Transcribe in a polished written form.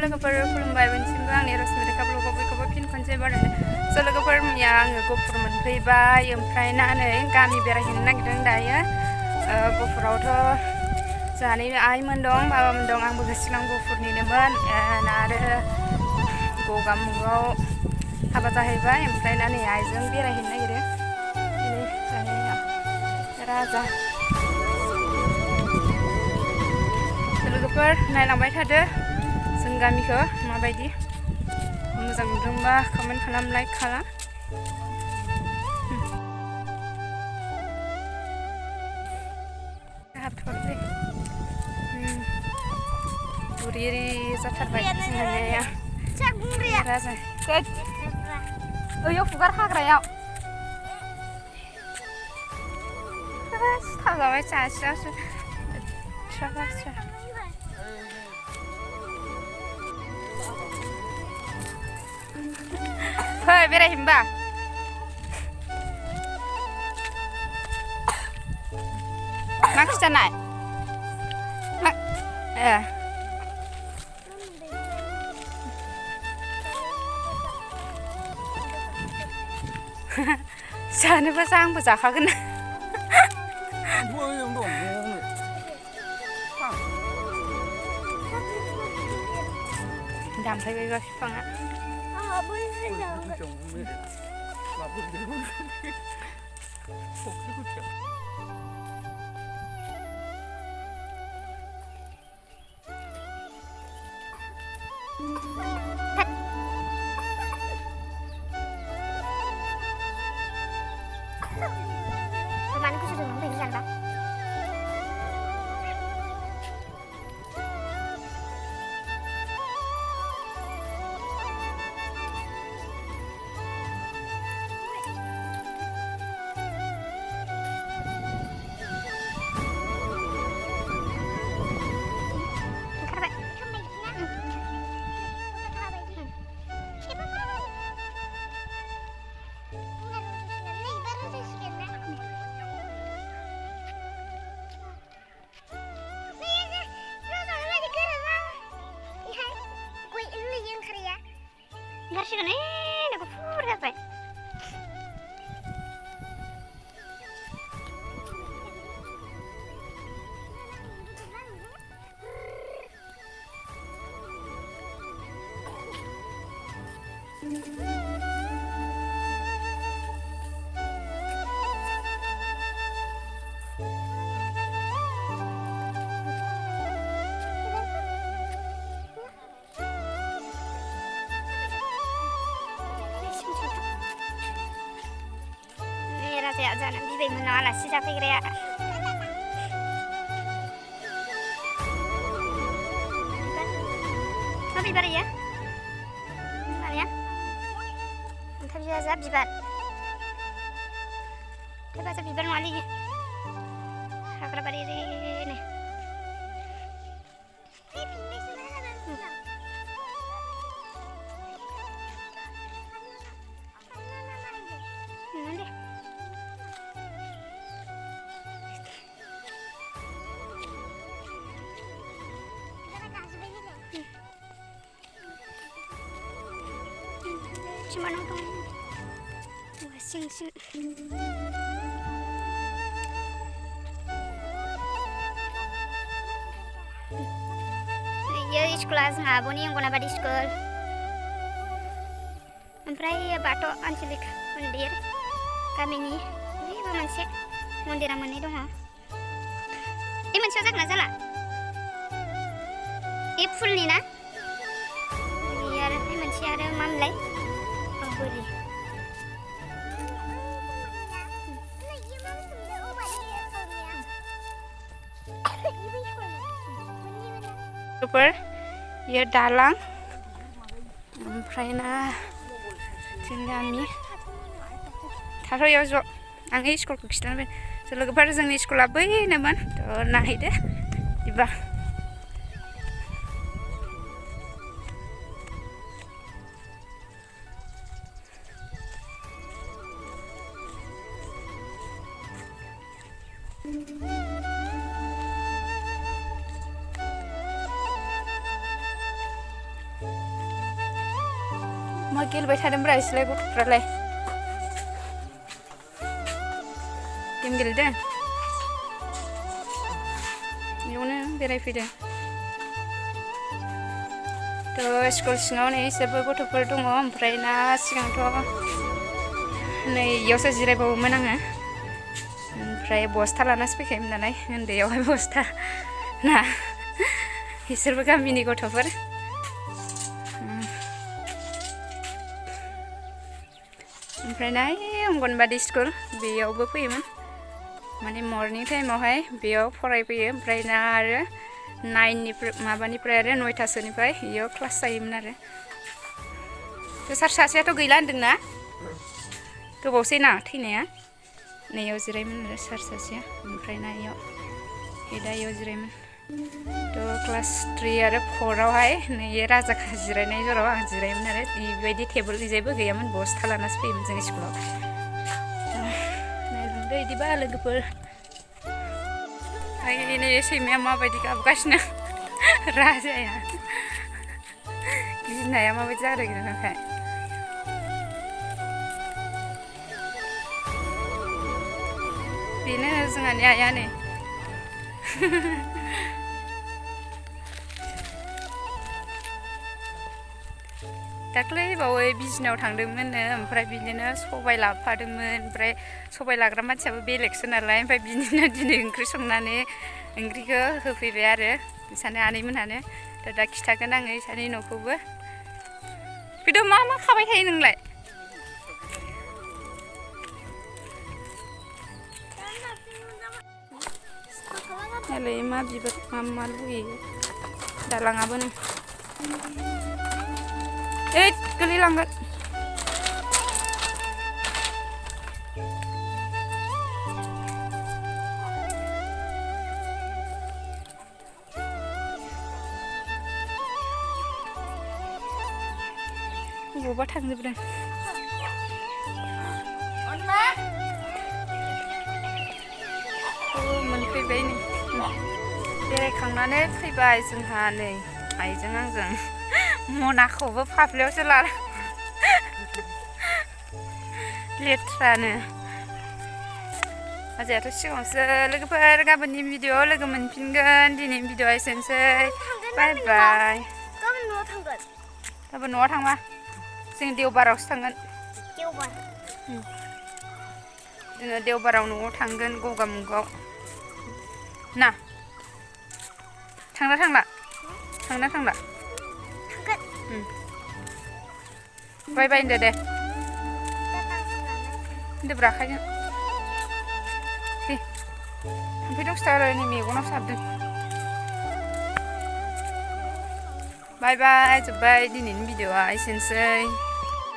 लोगोफोर खुलुमबाय मोनसिमबो आंनि रसमिता खाबलुखौ बयखौबो फिन खनसे बारदों स' लोगोफोर मैया आङो गफुर मोनफैबाय ओमफ्राय नै गामि बेरायहैनो नागिरदों दायो गफुरावथ' जोंहानि आइमोन दं बाबामोन दं आंबो सिगां गफुरनिनोमोन आरो गगामुगाव हाबा जाहैबाय ओमफ्राय नै आइजों बेरायहैनो नागिरो राजा लोगोफोर नायलांबाय थादो जों गामिखौ माबायदि मोजां नुदोंबा कमेन्ट खालाम लाइक खालाम हाबथ'वाखै बुरि जाथारबाय जोंनिया राजा ओइयाव फुगार हाग्रायाव थाजाबाय सासेयावसो फै बेरायहैनोबा मा ओंख्रि जानाय जानोबासो आंबो जाखागोन दानफायबायबा बिफाङा Garsikan nak fur dapat. Ya jangan bibi menolak sih tapi kira tapi bibar ya tapi jazab bibar tapi bibar mali aku bari ini cuma nonton wasing sih ya sekolah ngaboni yang guna badi sekolah omprai bato ancelik mandir kami ni ini manse mandir amane dong ini manse jak nazala ini full ni na biar ini manse ada mamlai boleh. Super, ya dalang. Omprai जोंनि थाथ'याव ज' आङो स्कुलखौ खिथानो लोगोफोर जोंनि स्कुला बैनोमोन थ' नायहैदो बिदिबा मा गेलेबाय थादोंब्रा इसोरलाय गथ'फ्रालाय गेम गेलेदों बेयावनो बेरायफैदों थ' स्कुल सिङाव नै इसोरबो गथ'फोर दङ ओमफ्राय ना सिगांथ' नै इयावसो जिरायबावोमोन आङो ओमफ्राय बस्था लानासो फैखायोमोन नालाय उन्दैयावहाय बस्था ना इसोरबो गामिनि गथ'फोर ओमफ्राय ना अंगनबादि स्कुल बेयावबो फैयोमोन माने मर्निं टाइमावहाय बेयाव फरायफैयो ओमफ्राय ना आरो 9निफ्राय माबानिफ्राय आरो 9थासोनिफ्राय इयाव क्लास जायोमोन आरो सार सासेयाथ' गैला होनदोंना गोबावसै ना थैनाया नैयाव जिरायोमोन आरो सार सासेया ओमफ्राय ना इयाव दा इयाव जिरायोमोन थ' क्लास 3 आरो 4आवहाय नै राजाखा जिरायनाय जराव आं जिरायोमोन आरो बेबायदि टेबोल जेबो गैयामोन बस्था लानासो फैयोमोन जों स्कुलाव नायलांदो बिदिबा लोगोफोर नै सैमाया माबायदि गाबगासिनो राजाया गिनाया माबायदि जादों नोंथाय बेनो जोंहानि आइया नै दाख्लै बावै बिजनियाव थांदोंमोननो ओमफ्राय बिदिनो सबाय लाबोफादोंमोन ओमफ्राय सबाय लाग्रा मानसियाबो बेलेगसो नालाय ओमफ्राय बिदिनो दिनै ओंख्रि संनानै ओंख्रिखौ होफैबाय आरो इसानो आनैमोनहानो दा खिथागोन आङो इसानि न'खौबो बिद' मा खाबाय थायो नोंलाय नालाय मा बिबार मा लुगैयो दालाङाबो नों गोलैलांगोन बबा थांजोबदों मोनफैबाय नै बेरायखांनानै फैबाय जोंहा नै आइजों आंजों मनाखौबो फाफ्लियावसो लाला लेथ्रानो आजायाथ' सिगाङावसो लोगोफोर गाबोननि भिडिअ लोगो मोनफिनगोन दिनैनि भिडिअआ एसेनोसै बाय बाय गाबोन न'आव थांबा जों देवबारावसो थांगोन जोङो देवबाराव न'आव थांगोन गगामुगाव ना थांला बाय बाय होनदो दे होनदोब्रा आखाइजों दे थाम्फै दंसोगारो नै मेगनाव सारदों बाय बाय जोब्बाय दिनैनि भिडिअआ एसेनोसै